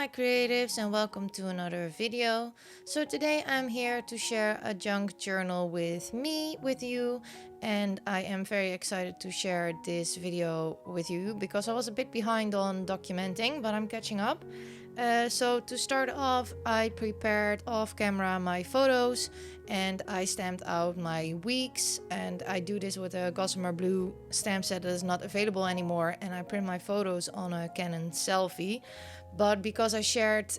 my creatives, and welcome to another video. So today I'm here to share a junk journal with you, and I am very excited to share this video with you because I was a bit behind on documenting, but I'm catching up. So to start off, I prepared off camera my photos and I stamped out my weeks, and I do this with a Gossamer Blue stamp set that is not available anymore, and I print my photos on a Canon Selfie. But because I shared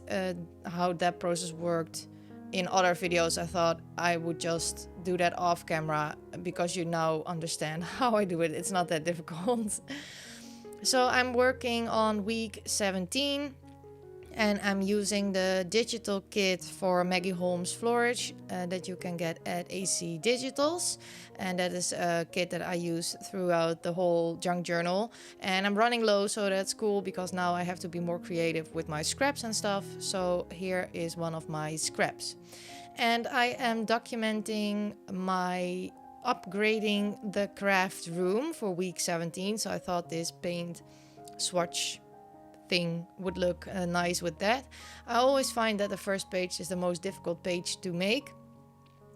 how that process worked in other videos, I thought I would just do that off camera because you now understand how I do it. It's not that difficult. So I'm working on week 17. And I'm using the digital kit for Maggie Holmes Flourish that you can get at AC Digitals. And that is a kit that I use throughout the whole junk journal. And I'm running low, so that's cool because now I have to be more creative with my scraps and stuff. So here is one of my scraps. And I am documenting my upgrading the craft room for week 17. So I thought this paint swatch thing would look nice with that. I always find that the first page is the most difficult page to make,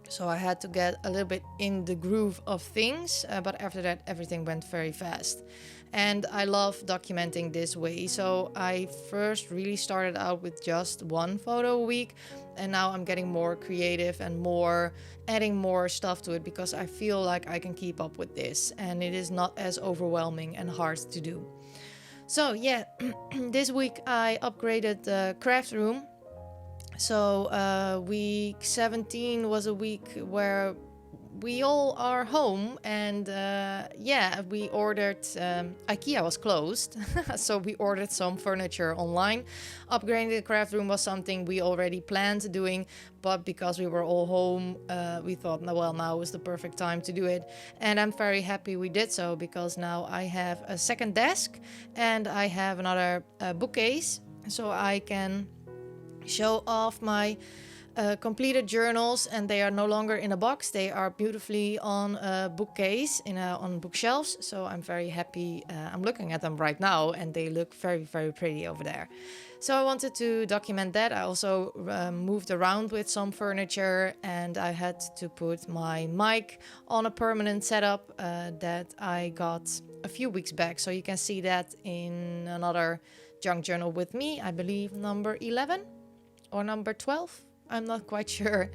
so I had to get a little bit in the groove of things, but after that everything went very fast. And I love documenting this way, so I first really started out with just one photo a week, and now I'm getting more creative and more adding more stuff to it because I feel like I can keep up with this and it is not as overwhelming and hard to do. So yeah, this week I upgraded the craft room. So week 17 was a week where we all are home, and yeah, we ordered, IKEA was closed, so we ordered some furniture online. Upgrading the craft room was something we already planned doing, but because we were all home, we thought, well, now is the perfect time to do it. And I'm very happy we did so, because now I have a second desk and I have another bookcase, so I can show off my completed journals, and they are no longer in a box. They are beautifully on a bookcase on bookshelves, so I'm very happy. I'm looking at them right now and they look very, very pretty over there. So I wanted to document that. I also moved around with some furniture, and I had to put my mic on a permanent setup that I got a few weeks back, so you can see that in another junk journal with me, I believe number 11 or number 12. I'm not quite sure.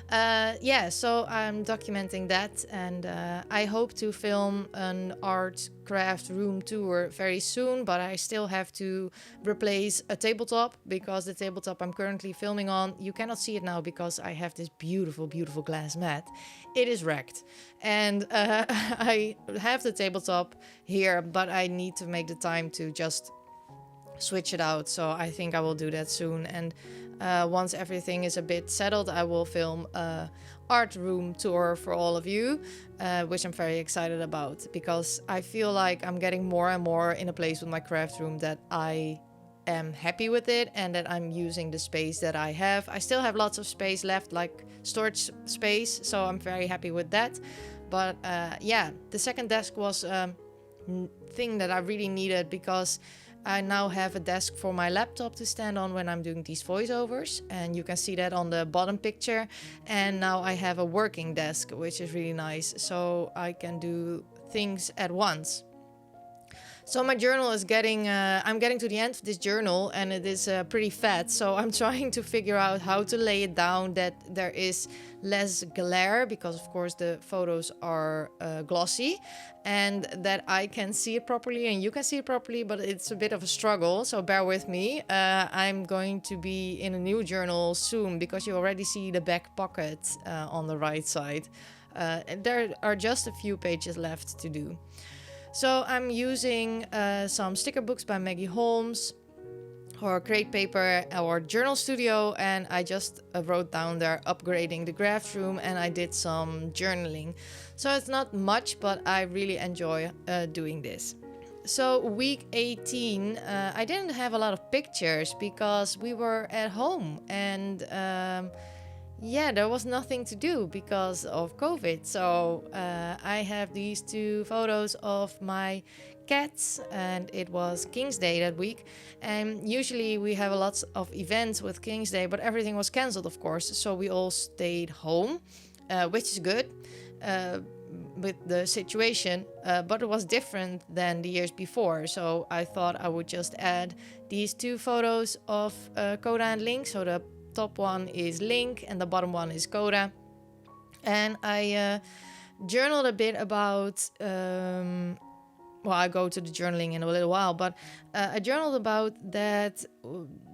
Yeah, so I'm documenting that, and I hope to film an art craft room tour very soon, but I still have to replace a tabletop because the tabletop I'm currently filming on, you cannot see it now because I have this beautiful, beautiful glass mat. It is wrecked. And I have the tabletop here, but I need to make the time to just switch it out, so I think I will do that soon. And once everything is a bit settled, I will film a art room tour for all of you, which I'm very excited about, because I feel like I'm getting more and more in a place with my craft room that I am happy with it and that I'm using the space that I have. I still have lots of space left, like storage space, so I'm very happy with that. But yeah, the second desk was a thing that I really needed, because I now have a desk for my laptop to stand on when I'm doing these voiceovers, and you can see that on the bottom picture. And now I have a working desk, which is really nice, so I can do things at once. So my journal is I'm getting to the end of this journal, and it is pretty fat, so I'm trying to figure out how to lay it down that there is less glare, because of course the photos are glossy, and that I can see it properly and you can see it properly, but it's a bit of a struggle, so bear with me. I'm going to be in a new journal soon, because you already see the back pocket on the right side. And there are just a few pages left to do. So I'm using some sticker books by Maggie Holmes, or Crate Paper, or Journal Studio, and I just wrote down there upgrading the craft room, and I did some journaling. So it's not much, but I really enjoy doing this. So week 18, I didn't have a lot of pictures because we were at home, and yeah, there was nothing to do because of COVID. So I have these two photos of my cats, and it was King's Day that week. And usually we have lots of events with King's Day, but everything was cancelled, of course. So we all stayed home, which is good. With the situation, but it was different than the years before. So I thought I would just add these two photos of Coda and Link. So the top one is Link and the bottom one is Coda. And I journaled a bit about well, I'll go to the journaling in a little while, but I journaled about that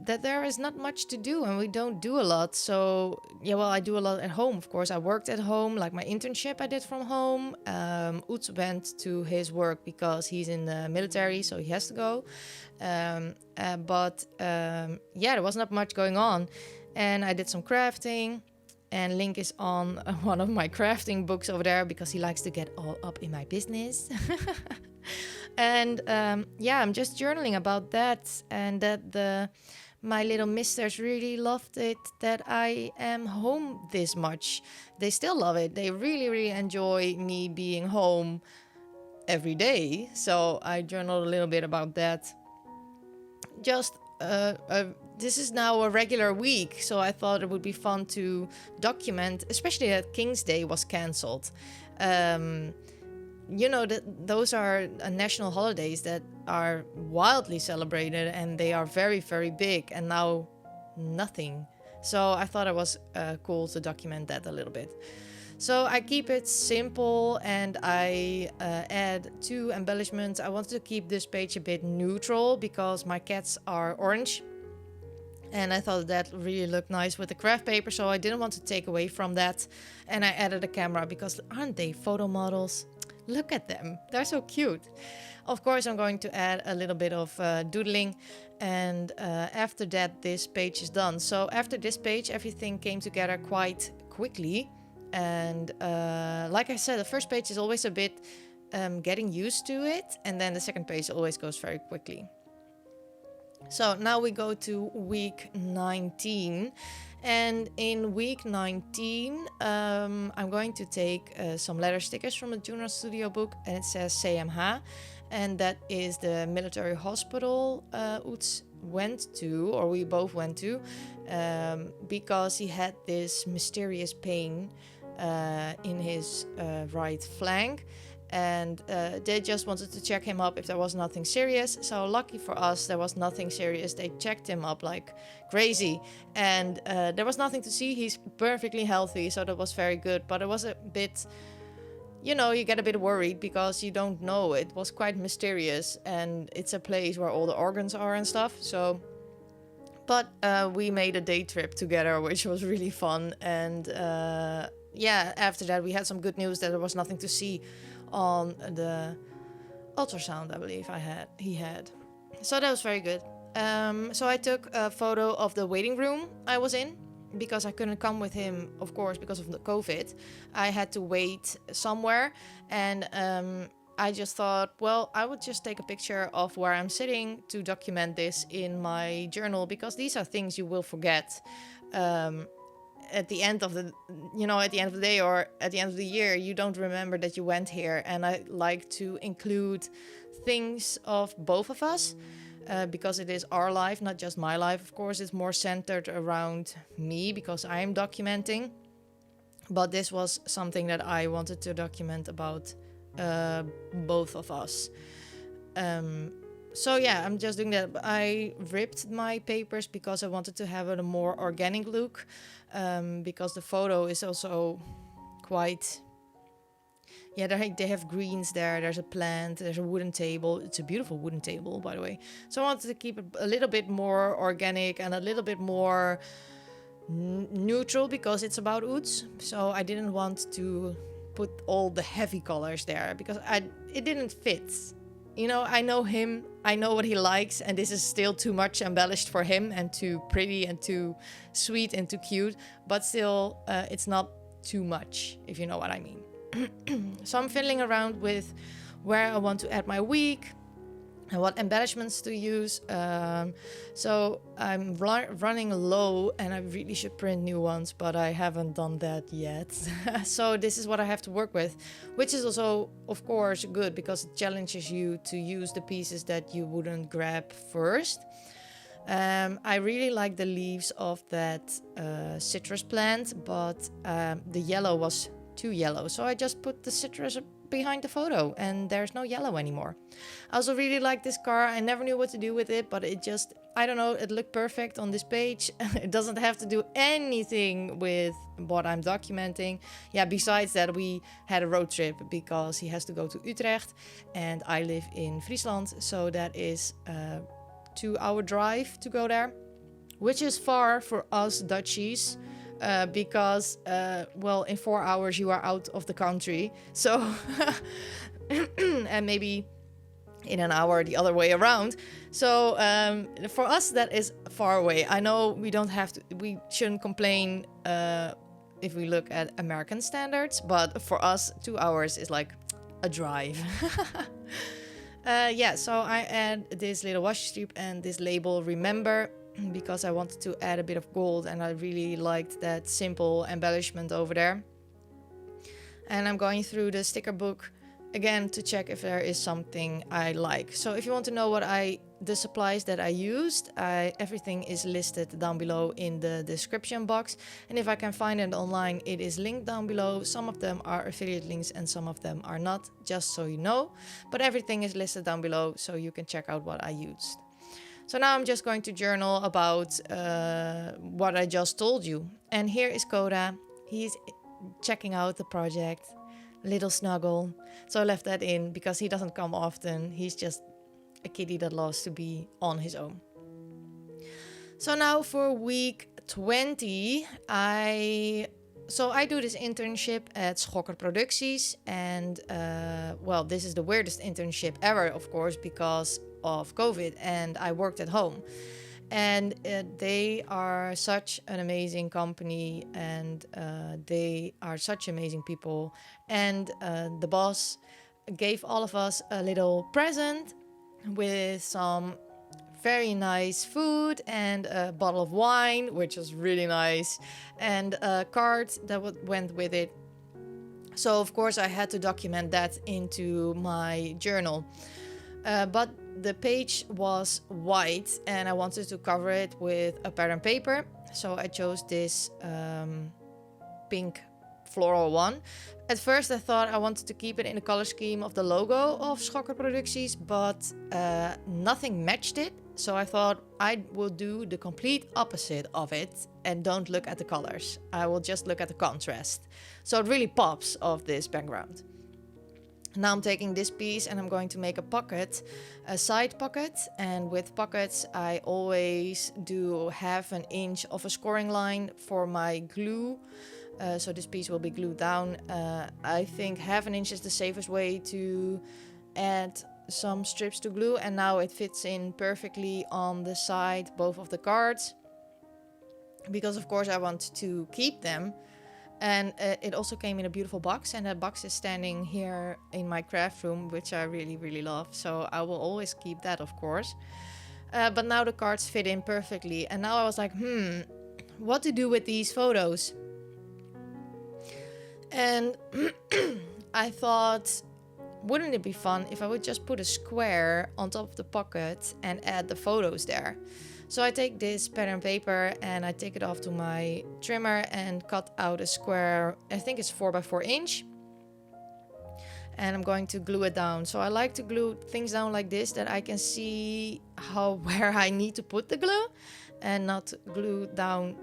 there is not much to do and we don't do a lot. So yeah, well, I do a lot at home, of course. I worked at home, like my internship I did from home. Utz went to his work because he's in the military, so he has to go. But yeah, there was not much going on, and I did some crafting. And Link is on one of my crafting books over there because he likes to get all up in my business. And yeah, I'm just journaling about that, and that my little misters really loved it that I am home this much. They still love it. They really, really enjoy me being home every day. So I journaled a little bit about that. Just this is now a regular week, so I thought it would be fun to document, especially that King's Day was cancelled. You know, that those are national holidays that are wildly celebrated and they are very, very big, and now nothing. So I thought it was cool to document that a little bit. So I keep it simple, and I add two embellishments. I wanted to keep this page a bit neutral because my cats are orange, and I thought that really looked nice with the craft paper, so I didn't want to take away from that. And I added a camera because aren't they photo models? Look at them, they're so cute. Of course, I'm going to add a little bit of doodling, and after that this page is done. So after this page, everything came together quite quickly. And like I said, the first page is always a bit getting used to it, and then the second page always goes very quickly. So now we go to week 19, and in week 19 I'm going to take some letter stickers from the Junior Studio book, and it says CMH, and that is the military hospital Utz went to, or we both went to, because he had this mysterious pain in his right flank, and they just wanted to check him up if there was nothing serious. So lucky for us, there was nothing serious. They checked him up like crazy, and there was nothing to see. He's perfectly healthy, so that was very good. But it was a bit, you know, you get a bit worried because you don't know. It was quite mysterious, and it's a place where all the organs are and stuff. So but we made a day trip together, which was really fun. And yeah, after that we had some good news that there was nothing to see on the ultrasound, I believe he had. So that was very good. So I took a photo of the waiting room I was in, because I couldn't come with him, of course, because of the COVID. I had to wait somewhere, and I just thought, well, I would just take a picture of where I'm sitting to document this in my journal, because these are things you will forget at the end of the, you know, at the end of the day or at the end of the year. You don't remember that you went here, and I like to include things of both of us. Because it is our life, not just my life. Of course, it's more centered around me because I am documenting. But this was something that I wanted to document about both of us. So yeah, I'm just doing that. I ripped my papers because I wanted to have a more organic look. Because the photo is also quite... Yeah, they have greens there. There's a plant. There's a wooden table. It's a beautiful wooden table, by the way. So I wanted to keep it a little bit more organic and a little bit more neutral because it's about Utz. So I didn't want to put all the heavy colors there because it didn't fit. You know, I know him. I know what he likes. And this is still too much embellished for him and too pretty and too sweet and too cute. But still, it's not too much, if you know what I mean. So I'm fiddling around with where I want to add my week. and what embellishments to use. So I'm running low and I really should print new ones, but I haven't done that yet. So this is what I have to work with, which is also, of course, good because it challenges you to use the pieces that you wouldn't grab first. I really like the leaves of that citrus plant, but the yellow was too yellow. So I just put the citrus behind the photo and there's no yellow anymore. I also really like this car. I never knew what to do with it, but it just, I don't know, it looked perfect on this page. It doesn't have to do anything with what I'm documenting. Yeah, besides that, we had a road trip because he has to go to Utrecht and I live in Friesland. So that is 2-hour drive to go there, which is far for us Dutchies. Because, well, in 4 hours you are out of the country. So, and maybe in an hour the other way around. So for us that is far away. I know we shouldn't complain if we look at American standards, but for us 2 hours is like a drive. Yeah, so I add this little washi strip and this label, remember, because I wanted to add a bit of gold and I really liked that simple embellishment over there. And I'm going through the sticker book again to check if there is something I like. So if you want to know the supplies that I used, everything is listed down below in the description box. And if I can find it online, it is linked down below. Some of them are affiliate links and some of them are not, just so you know. But everything is listed down below so you can check out what I used. So now I'm just going to journal about what I just told you. And here is Koda. He's checking out the project. Little snuggle. So I left that in because he doesn't come often. He's just a kitty that loves to be on his own. So now for week 20, I do this internship at Schokker Producties. And well, this is the weirdest internship ever, of course, because of COVID, and I worked at home. And they are such an amazing company, and they are such amazing people. And the boss gave all of us a little present with some very nice food and a bottle of wine, which was really nice, and a card that went with it. So of course I had to document that into my journal. But the page was white and I wanted to cover it with a pattern paper. So I chose this pink floral one. At first I thought I wanted to keep it in the color scheme of the logo of Schokker Producties, but nothing matched it. So I thought I will do the complete opposite of it and don't look at the colors. I will just look at the contrast. So it really pops off this background. Now I'm taking this piece and I'm going to make a pocket, a side pocket. And with pockets, I always do 1/2 inch of a scoring line for my glue. So this piece will be glued down. I think 1/2 inch is the safest way to add some strips to glue. And now it fits in perfectly on the side, both of the cards. Because of course I want to keep them. And it also came in a beautiful box, and that box is standing here in my craft room, which I really, really love. So I will always keep that, of course. But now the cards fit in perfectly. And now I was like, what to do with these photos? And I thought, wouldn't it be fun if I would just put a square on top of the pocket and add the photos there? So I take this pattern paper and I take it off to my trimmer and cut out a square, I think it's 4x4 inch. And I'm going to glue it down. So I like to glue things down like this, that I can see where I need to put the glue, and not glue down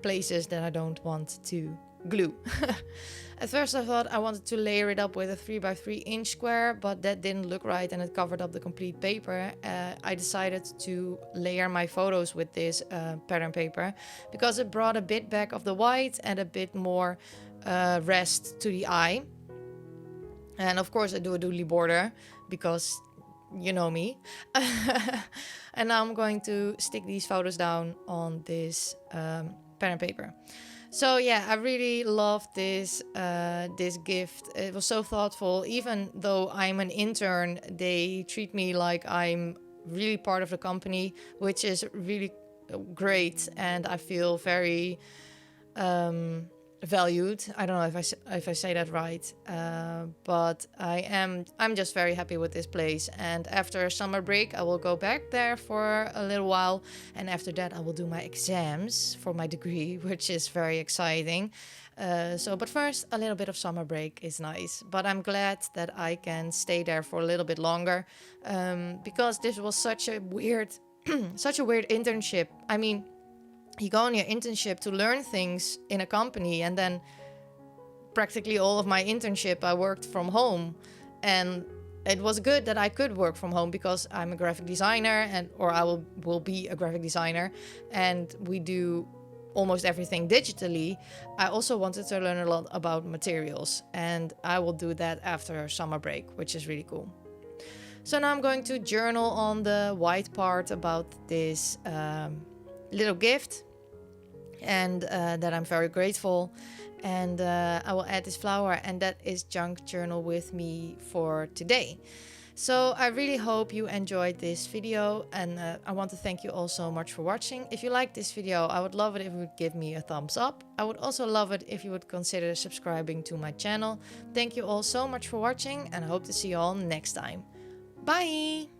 places that I don't want to glue. At first I thought I wanted to layer it up with a 3x3 inch square, but that didn't look right and it covered up the complete paper. I decided to layer my photos with this pattern paper because it brought a bit back of the white and a bit more rest to the eye. And of course I do a doodly border because you know me. And now I'm going to stick these photos down on this pattern paper. So yeah, I really loved this gift. It was so thoughtful. Even though I'm an intern, they treat me like I'm really part of the company, which is really great, and I feel very valued. I don't know if I say that right, but I'm just very happy with this place. And after summer break, I will go back there for a little while, and after that, I will do my exams for my degree, which is very exciting. But first, a little bit of summer break is nice. But I'm glad that I can stay there for a little bit longer, because this was such a weird, such a weird internship. I mean, you go on your internship to learn things in a company, and then practically all of my internship I worked from home. And it was good that I could work from home because I'm a graphic designer, and or I will be a graphic designer, and we do almost everything digitally. I also wanted to learn a lot about materials, and I will do that after summer break, which is really cool. So now I'm going to journal on the white part about this little gift, and that I'm very grateful. And I will add this flower, and that is junk journal with me for today. So I really hope you enjoyed this video, and I want to thank you all so much for watching. If you liked this video, I would love it if you would give me a thumbs up. I would also love it if you would consider subscribing to my channel. Thank you all so much for watching, and I hope to see you all next time. Bye!